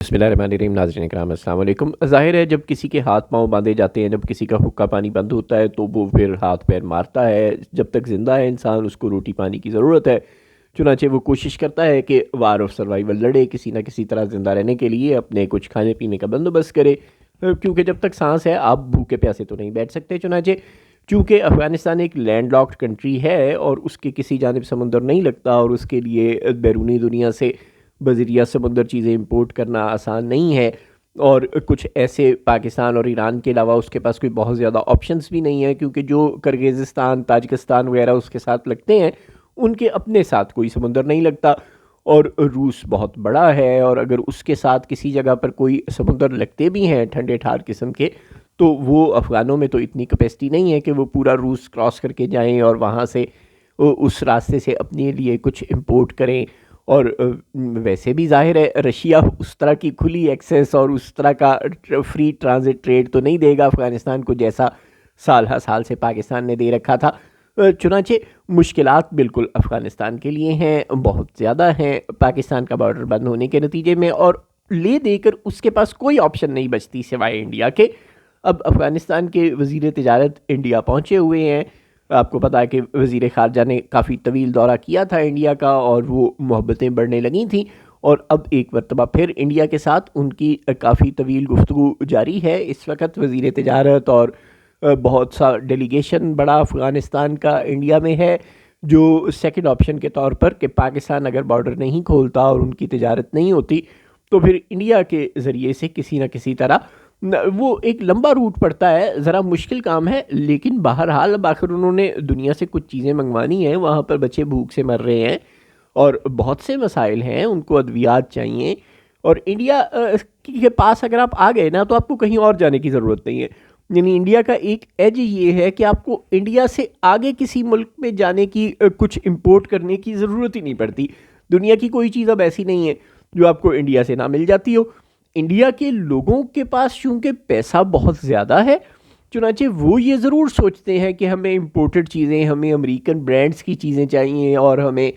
बिस्मिल्लाहिर्रहमानिर्रहीम। नाज़रीन इकराम अस्सलाम वालेकुम। ज़ाहिर है जब किसी के हाथ पाँव बांधे जाते हैं, जब किसी का हुक्का पानी बंद होता है तो वो फिर हाथ पैर मारता है। जब तक ज़िंदा है इंसान उसको रोटी पानी की ज़रूरत है। चुनांचे वो कोशिश करता है कि वार ऑफ सर्वाइवल लड़े, किसी न किसी तरह ज़िंदा रहने के लिए अपने कुछ खाने पीने का बंदोबस्त करे, क्योंकि जब तक सांस है आप भूखे प्यासे तो नहीं बैठ सकते। चुनांचे चूँकि अफ़गानिस्तान एक लैंडलॉक्ड कंट्री है और उसके किसी जानिब समुंदर नहीं लगता और उसके लिए बैरूनी दुनिया से बज़रिया समुंदर चीज़ें इंपोर्ट करना आसान नहीं है। और कुछ ऐसे पाकिस्तान और ईरान के अलावा उसके पास कोई बहुत ज़्यादा ऑप्शंस भी नहीं है, क्योंकि जो किर्गिज़स्तान ताजिकिस्तान वगैरह उसके साथ लगते हैं उनके अपने साथ कोई समुंदर नहीं लगता। और रूस बहुत बड़ा है और अगर उसके साथ किसी जगह पर कोई समुंदर लगते भी हैं ठंडे ठार किस्म के, तो वो अफ़गानों में तो इतनी कैपेसिटी नहीं है कि वो पूरा रूस क्रॉस करके जाएं और वहाँ से उस रास्ते से अपने लिए कुछ इंपोर्ट करें। और वैसे भी ज़ाहिर है रशिया उस तरह की खुली एक्सेस और उस तरह का फ्री ट्रांजिट ट्रेड तो नहीं देगा अफ़गानिस्तान को, जैसा साल हर साल से पाकिस्तान ने दे रखा था। चुनांचे मुश्किलात बिल्कुल अफ़गानिस्तान के लिए हैं, बहुत ज़्यादा हैं पाकिस्तान का बॉर्डर बंद होने के नतीजे में, और ले देकर उसके पास कोई ऑप्शन नहीं बचती सिवाय इंडिया के। अब अफ़गानिस्तान के वज़ीर तिजारत इंडिया पहुँचे हुए हैं। आपको पता है कि वज़ीर ख़ारजा ने काफ़ी तवील दौरा किया था इंडिया का और वो मोहब्बतें बढ़ने लगी थी, और अब एक मरतबा फिर इंडिया के साथ उनकी काफ़ी तवील गुफ्तगू जारी है। इस वक्त वज़ीर तिजारत और बहुत सा डेलीगेशन बड़ा अफ़गानिस्तान का इंडिया में है, जो सेकंड ऑप्शन के तौर पर कि पाकिस्तान अगर बॉर्डर नहीं खोलता और उनकी तिजारत नहीं होती तो फिर इंडिया के ज़रिए से किसी न किसी तरह वो एक लंबा रूट पड़ता है, ज़रा मुश्किल काम है, लेकिन बहरहाल अब आखिर उन्होंने दुनिया से कुछ चीज़ें मंगवानी हैं। वहाँ पर बच्चे भूख से मर रहे हैं और बहुत से मसाइल हैं, उनको अद्वियात चाहिए। और इंडिया के पास अगर आप आ गए ना तो आपको कहीं और जाने की ज़रूरत नहीं है। यानी इंडिया का एक एज ये है कि आपको इंडिया से आगे किसी मुल्क में जाने की कुछ इंपोर्ट करने की ज़रूरत ही नहीं पड़ती। दुनिया की कोई चीज़ अब ऐसी नहीं है जो आपको इंडिया से ना मिल जाती हो। इंडिया के लोगों के पास चूँकि पैसा बहुत ज़्यादा है, चुनांचे वो ये ज़रूर सोचते हैं कि हमें इम्पोर्टेड चीज़ें, हमें अमेरिकन ब्रांड्स की चीज़ें चाहिए और हमें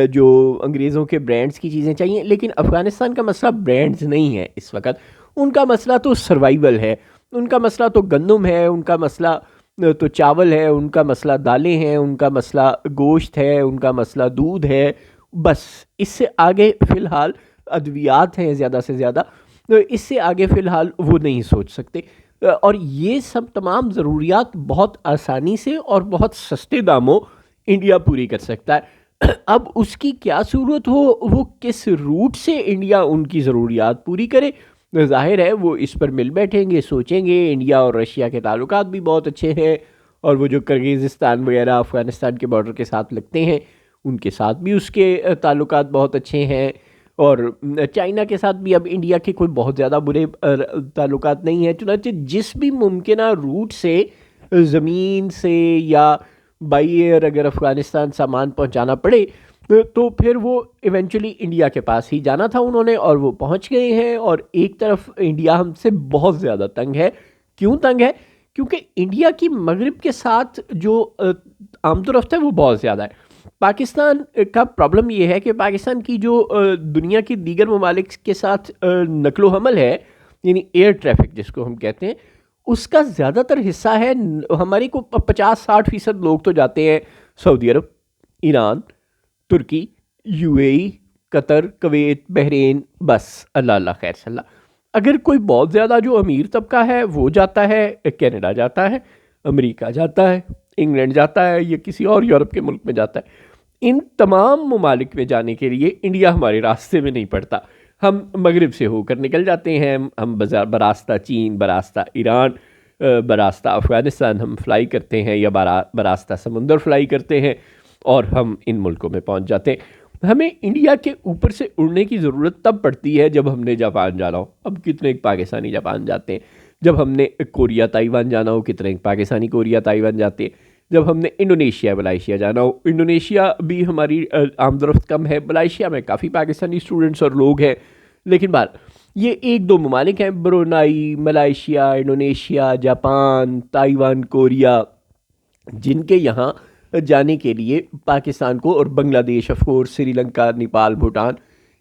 जो अंग्रेज़ों के ब्रांड्स की चीज़ें चाहिए। लेकिन अफ़गानिस्तान का मसला ब्रांड्स नहीं है इस वक्त, उनका मसला तो सर्वाइवल है, उनका मसला तो गंदम है, उनका मसला तो चावल है, उनका मसला दालें हैं, उनका मसला गोश्त है, उनका मसला दूध है। बस इससे आगे फ़िलहाल अद्वियात हैं ज़्यादा से ज़्यादा, तो इससे आगे फ़िलहाल वो नहीं सोच सकते। और ये सब तमाम ज़रूरियात बहुत आसानी से और बहुत सस्ते दामों इंडिया पूरी कर सकता है। अब उसकी क्या सूरत हो, वो किस रूट से इंडिया उनकी ज़रूरियात पूरी करे, ज़ाहिर है वो इस पर मिल बैठेंगे, सोचेंगे। इंडिया और रशिया के ताल्लुकात भी बहुत अच्छे हैं, और वो जो किर्गिज़स्तान वगैरह अफ़गानिस्तान के बॉर्डर के साथ लगते हैं उनके साथ भी उसके ताल्लुकात बहुत अच्छे हैं। और चाइना के साथ भी अब इंडिया के कोई बहुत ज़्यादा बुरे ताल्लुकात नहीं हैं। चुनांचे जिस भी मुमकिन रूट से ज़मीन से या बाई एयर अगर अफ़गानिस्तान सामान पहुंचाना पड़े तो फिर वो इवेंचुअली इंडिया के पास ही जाना था उन्होंने, और वो पहुंच गए हैं। और एक तरफ इंडिया हमसे बहुत ज़्यादा तंग है। क्यों तंग है? क्योंकि इंडिया की मगरिब के साथ जो आमदोरफ्त है वो बहुत ज़्यादा है। पाकिस्तान का प्रॉब्लम ये है कि पाकिस्तान की जो दुनिया के दीगर ममालिक के साथ नकलो हमल है, यानी एयर ट्रैफिक जिसको हम कहते हैं, उसका ज़्यादातर हिस्सा है हमारी को 50-60% लोग तो जाते हैं सऊदी अरब, ईरान, तुर्की, यूएई, कतर, कुवैत, बहरीन, बस अल्लाह अल्लाह खैर सल्ला। अगर कोई बहुत ज़्यादा जो अमीर तबका है वो जाता है, कनाडा जाता है, अमेरिका जाता है, इंग्लैंड जाता है, या किसी और यूरोप के मुल्क में जाता है। इन तमाम ममालिक में जाने के लिए इंडिया हमारे रास्ते में नहीं पड़ता। हम मगरिब से होकर निकल जाते हैं, हम बरास्ता चीन, बरास्ता ईरान, बरास्ता अफ़गानिस्तान हम फ्लाई करते हैं, या बरास्ता समुंदर फ्लाई करते हैं और हम इन मुल्कों में पहुंच जाते हैं। हमें इंडिया के ऊपर से उड़ने की ज़रूरत तब पड़ती है जब हमने जापान जाना हो। अब कितने पाकिस्तानी जापान जाते हैं। जब हमने कोरिया ताइवान जाना हो, कितने पाकिस्तानी कोरिया ताइवान जाते हैं। जब हमने इंडोनेशिया मलाइशिया जाना हो, इंडोनेशिया भी हमारी आमदरफ्त कम है, मलाइशिया में काफ़ी पाकिस्तानी स्टूडेंट्स और लोग हैं। लेकिन बात ये एक दो ममालिक हैं, Brunei, Malaysia, Indonesia, Japan, Taiwan, Korea, जिनके यहाँ जाने के लिए पाकिस्तान को, और बांग्लादेश ऑफ कोर्स, श्रीलंका, नेपाल, भूटान,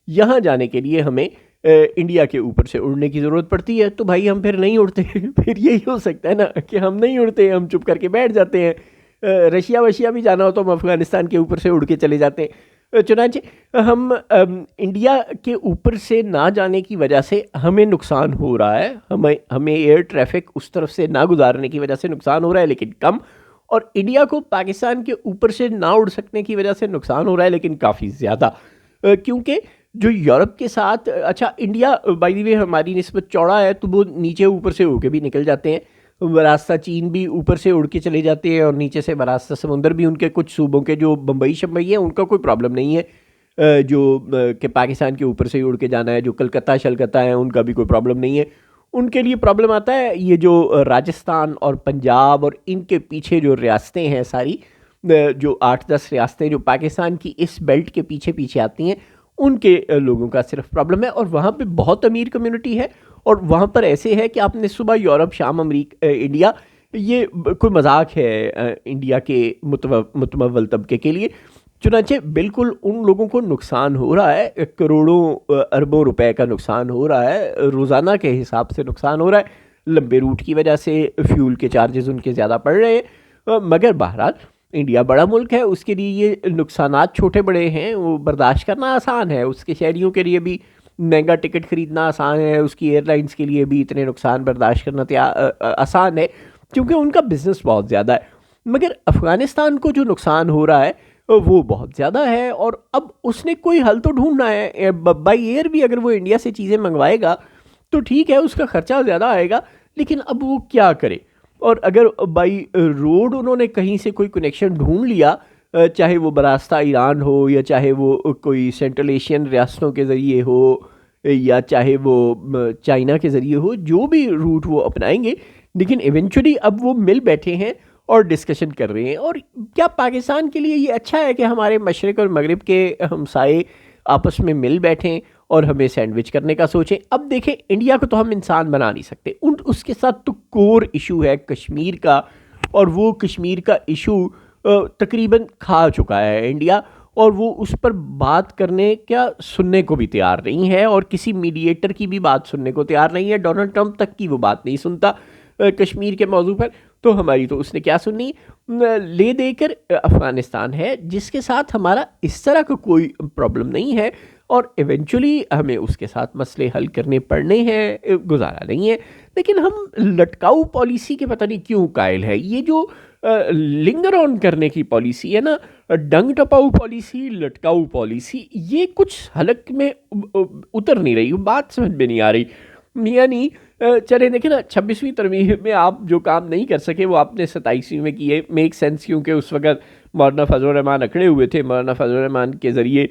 यहाँ जाने के लिए हमें इंडिया के ऊपर से उड़ने की ज़रूरत पड़ती है तो भाई हम फिर नहीं उड़ते फिर यही हो सकता है ना कि हम नहीं उड़ते, हम चुप करके बैठ जाते हैं। रशिया वशिया भी जाना हो तो हम अफ़गानिस्तान के ऊपर से उड़ के चले जाते हैं। चुनांचे हम इंडिया के ऊपर से ना जाने की वजह से हमें नुकसान हो रहा है, हमें एयर ट्रैफिक उस तरफ से ना गुजारने की वजह से नुकसान हो रहा है लेकिन कम, और इंडिया को पाकिस्तान के ऊपर से ना उड़ सकने की वजह से नुकसान हो रहा है लेकिन काफ़ी ज़्यादा। क्योंकि जो यूरोप के साथ, अच्छा इंडिया बाय द वे हमारी निस्बत चौड़ा है तो वो नीचे ऊपर से होके भी निकल जाते हैं, रास्ता चीन भी ऊपर से उड़ के चले जाते हैं और नीचे से रास्ता समुंदर भी, उनके कुछ सूबों के जो बम्बई शम्बई है उनका कोई प्रॉब्लम नहीं है, कि पाकिस्तान के ऊपर से ही उड़ के जाना है। जो कलकत्ता शलकत्ता है उनका भी कोई प्रॉब्लम नहीं है। उनके लिए प्रॉब्लम आता है ये जो राजस्थान और पंजाब और इनके पीछे जो रियासतें हैं सारी, जो 8-10 रियासतें जो पाकिस्तान की इस बेल्ट के पीछे पीछे आती हैं, उनके लोगों का सिर्फ प्रॉब्लम है। और वहाँ पे बहुत अमीर कम्युनिटी है और वहाँ पर ऐसे है कि आपने सुबह यूरोप शाम अमरीका इंडिया, ये कोई मजाक है इंडिया के मुतमव्वल तबके के लिए। चुनांचे बिल्कुल उन लोगों को नुकसान हो रहा है, करोड़ों अरबों रुपए का नुकसान हो रहा है, रोज़ाना के हिसाब से नुकसान हो रहा है, लंबे रूट की वजह से फ्यूल के चार्जेस उनके ज़्यादा पड़ रहे हैं। मगर बहरहाल इंडिया बड़ा मुल्क है, उसके लिए ये नुकसानात छोटे बड़े हैं वो बर्दाश्त करना आसान है। उसके शहरियों के लिए भी महंगा टिकट ख़रीदना आसान है, उसकी एयरलाइंस के लिए भी इतने नुकसान बर्दाश्त करना आसान है क्योंकि उनका बिज़नेस बहुत ज़्यादा है। मगर अफ़गानिस्तान को जो नुकसान हो रहा है वो बहुत ज़्यादा है और अब उसने कोई हल तो ढूंढना है। बाई एयर भी अगर वो इंडिया से चीज़ें मंगवाएगा तो ठीक है, उसका ख़र्चा ज़्यादा आएगा, लेकिन अब वो क्या करे। और अगर बाई रोड उन्होंने कहीं से कोई कनेक्शन ढूंढ लिया, चाहे वो बरास्ता ईरान हो या चाहे वो कोई सेंट्रल एशियन रियासतों के ज़रिए हो या चाहे वो चाइना के ज़रिए हो, जो भी रूट वो अपनाएंगे, लेकिन इवेंचुअली अब वो मिल बैठे हैं और डिस्कशन कर रहे हैं। और क्या पाकिस्तान के लिए ये अच्छा है कि हमारे मशरक़ और मगरिब के हमसाए आपस में मिल बैठें और हमें सैंडविच करने का सोचें? अब देखें, इंडिया को तो हम इंसान बना नहीं सकते, उसके साथ तो कोर इशू है कश्मीर का, और वो कश्मीर का इशू तकरीबन खा चुका है इंडिया, और वो उस पर बात करने क्या सुनने को भी तैयार नहीं है और किसी मीडिएटर की भी बात सुनने को तैयार नहीं है। डोनाल्ड ट्रंप तक की वो बात नहीं सुनता कश्मीर के मौजू पर, तो हमारी तो उसने क्या सुननी। ले देकर अफ़गानिस्तान है जिसके साथ हमारा इस तरह का कोई प्रॉब्लम नहीं है और इवेंचुअली हमें उसके साथ मसले हल करने पड़ने हैं, गुजारा नहीं है। लेकिन हम लटकाऊ पॉलिसी के पता नहीं क्यों कायल है। ये जो लिंगर ऑन करने की पॉलिसी है ना, डंग टपाऊ पॉलिसी, लटकाऊ पॉलिसी, ये कुछ हलक में उतर नहीं रही, बात समझ में नहीं आ रही। यानी चले देखें ना, 26वीं तरमीम में आप जो काम नहीं कर सके वो आपने 27वीं में किए। मेक सेंस, क्योंकि उस वक्त मौलाना फजल रहमान अकड़े हुए थे। मौलाना फजल रहमान के ज़रिए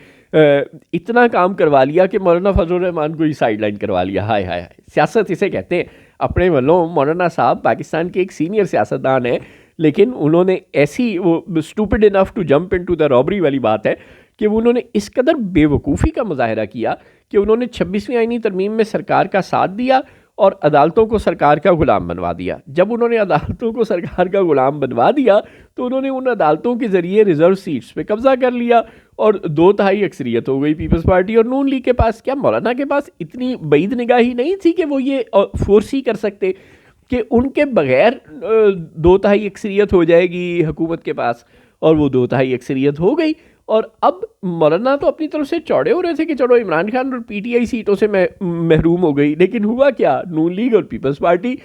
इतना काम करवा लिया कि मौलाना फजल रहमान को ही साइड लाइन करवा लिया। हाय हाय हाय, सियासत इसे कहते हैं। अपने वालों मौलाना साहब पाकिस्तान के एक सीनियर सियासतदान हैं, लेकिन उन्होंने ऐसी वो stupid enough to jump into the robbery वाली बात है कि वो उन्होंने इस कदर बेवकूफ़ी का मुजाहरा किया कि उन्होंने 26वीं आईनी तरमीम में सरकार का साथ दिया और अदालतों को सरकार का ग़ुलाम बनवा दिया। जब उन्होंने अदालतों को सरकार का ग़ुलाम बनवा दिया तो उन्होंने उन अदालतों के ज़रिए रिज़र्व सीट्स पे कब्ज़ा कर लिया और 2/3 अक्सरियत हो गई पीपल्स पार्टी और नून लीग के पास। क्या मौलाना के पास इतनी बईद निगाही नहीं थी कि वो ये फोर्स ही कर सकते कि उनके बगैर 2/3 अक्सरियत हो जाएगी हुकूमत के पास, और वो 2/3 अक्सरियत हो गई। और अब मौलाना तो अपनी तरफ से चौड़े हो रहे थे कि चलो इमरान खान और पीटीआई सीटों से महरूम हो गई, लेकिन हुआ क्या, नून लीग और पीपल्स पार्टी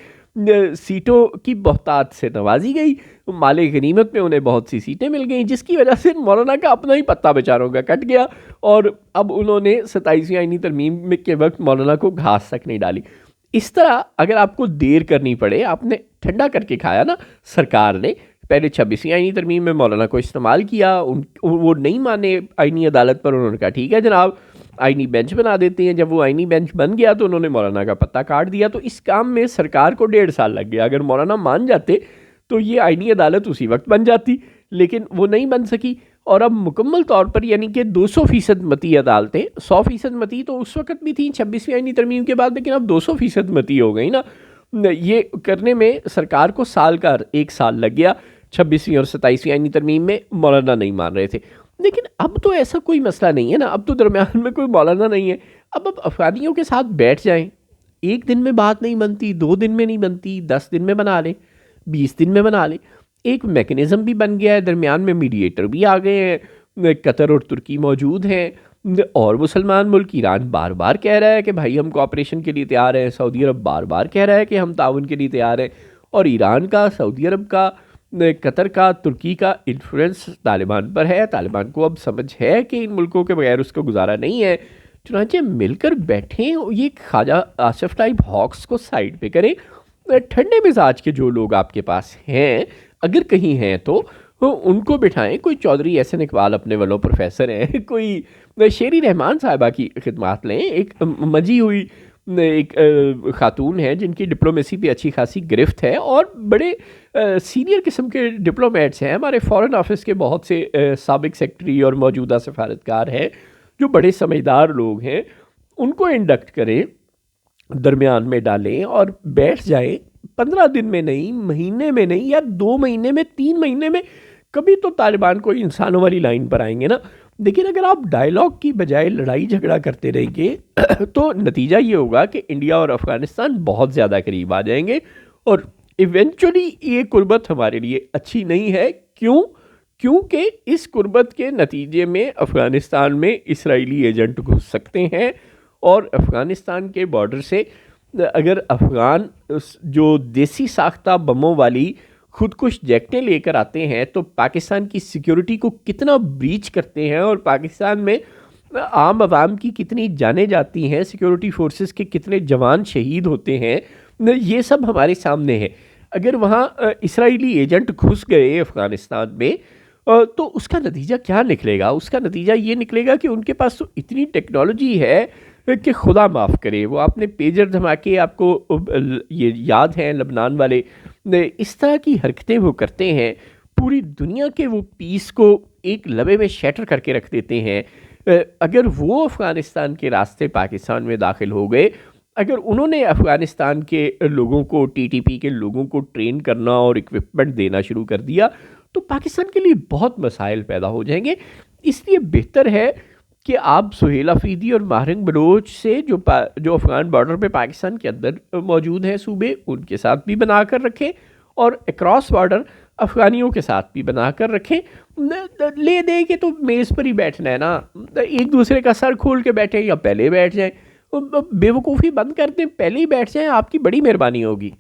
सीटों की बहुतात से नवाजी गई। माले गनीमत में उन्हें बहुत सी सीटें मिल गई, जिसकी वजह से मौलाना का अपना ही पत्ता बेचारों का कट गया और अब उन्होंने 27वीं आईनी तरमीम के वक्त मौलाना को घास तक नहीं डाली। इस तरह अगर आपको देर करनी पड़े, आपने ठंडा करके खाया ना। सरकार ने पहले 26वीं आईनी तरमीम में मौलाना को इस्तेमाल किया, वो नहीं माने आईनी अदालत पर, उन्होंने कहा ठीक है जनाब आईनी बेंच बना देते हैं। जब वो आईनी बेंच बन गया तो उन्होंने मौलाना का पत्ता काट दिया। तो इस काम में सरकार को 1.5 साल लग गया। अगर मौलाना मान जाते तो ये आईनी अदालत उसी वक्त बन जाती, लेकिन वो नहीं बन सकी। और अब मुकम्मल तौर पर यानी कि 200% मती अदालतें, 100% मती तो उस वक्त भी थी 26वीं आईनी तरमीम के बाद, लेकिन अब 200% मती हो गई ना। ये करने में सरकार को एक साल लग गया। 26वीं और 27वीं आईनी तरमीम में मौलाना नहीं मान रहे थे, लेकिन अब तो ऐसा कोई मसला नहीं है ना। अब तो दरमियान में कोई मौलाना नहीं है। अब अफ़गानियों के साथ बैठ जाएं, एक दिन में बात नहीं बनती, 2 दिन में नहीं बनती, 10 दिन में बना लें, 20 दिन में बना लें। एक मैकेनिज़्म भी बन गया है, दरमियान में मीडिएटर भी आ गए हैं, कतर और तुर्की मौजूद हैं, और मुसलमान मुल्क ईरान बार बार कह रहा है कि भाई हम कोऑपरेशन के लिए तैयार हैं, सऊदी अरब बार बार कह रहा है कि हम ताउन के लिए तैयार हैं, और ईरान का, सऊदी अरब का, कतर का, तुर्की का इन्फ्लुएंस तालिबान पर है। तालिबान को अब समझ है कि इन मुल्कों के बगैर उसको गुजारा नहीं है, चुनांचे मिलकर बैठें, ये ख्वाजा आसिफ टाइप हॉक्स को साइड पे करें। ठंडे मिजाज के जो लोग आपके पास हैं, अगर कहीं हैं तो उनको बिठाएं। कोई चौधरी एहसन इकबाल अपने वालों प्रोफेसर हैं, कोई शेरी रहमान साहिबा की खिदमात लें, एक मजी हुई एक खातून है जिनकी डिप्लोमेसी पे अच्छी खासी गिरफ्त है, और बड़े सीनियर किस्म के डिप्लोमेट्स हैं हमारे फॉरेन ऑफिस के, बहुत से साबिक सेक्रेटरी और मौजूदा सफारतकार हैं जो बड़े समझदार लोग हैं, उनको इंडक्ट करें, दरमियान में डालें और बैठ जाएं। 15 दिन में नहीं, महीने में नहीं, या 2 महीने में, 3 महीने में कभी तो तालिबान को इंसानों वाली लाइन पर आएंगे ना। लेकिन अगर आप डायलॉग की बजाय लड़ाई झगड़ा करते रहेंगे तो नतीजा ये होगा कि इंडिया और अफ़गानिस्तान बहुत ज़्यादा करीब आ जाएंगे, और इवेंचुअली ये कुर्बत हमारे लिए अच्छी नहीं है। क्यों? क्योंकि इस कुर्बत के नतीजे में अफ़गानिस्तान में इस्राएली एजेंट घुस सकते हैं, और अफ़गानिस्तान के बॉर्डर से अगर अफ़गान जो देसी साख्ता बमों वाली खुदकुश जैकेटें लेकर आते हैं तो पाकिस्तान की सिक्योरिटी को कितना ब्रीच करते हैं, और पाकिस्तान में आम आवाम की कितनी जानें जाती हैं, सिक्योरिटी फोर्सेस के कितने जवान शहीद होते हैं, ये सब हमारे सामने है। अगर वहाँ इस्राएली एजेंट घुस गए अफ़गानिस्तान में तो उसका नतीजा क्या निकलेगा? उसका नतीजा ये निकलेगा कि उनके पास तो इतनी टेक्नोलॉजी है कि खुदा माफ़ करे, वो आपने पेजर धमाके आपको ये याद हैं लबनान वाले, इस तरह की हरकतें वो करते हैं, पूरी दुनिया के वो पीस को एक लबे में शैटर करके रख देते हैं। अगर वो अफ़गानिस्तान के रास्ते पाकिस्तान में दाखिल हो गए, अगर उन्होंने अफ़गानिस्तान के लोगों को, टीटीपी के लोगों को ट्रेन करना और इक्विपमेंट देना शुरू कर दिया, तो पाकिस्तान के लिए बहुत मसाइल पैदा हो जाएंगे। इसलिए बेहतर है कि आप सुहेल अफरीदी और माहिर बलोच से जो अफ़गान बॉर्डर पे पाकिस्तान के अंदर मौजूद हैं सूबे, उनके साथ भी बना कर रखें, और अक्रॉस बॉर्डर अफ़गानियों के साथ भी बना कर रखें। ले दे के तो मेज़ पर ही बैठना है ना, एक दूसरे का सर खोल के बैठें या पहले बैठ जाएं, बेवकूफ़ी बंद कर दें, पहले ही बैठ जाएं, आपकी बड़ी मेहरबानी होगी।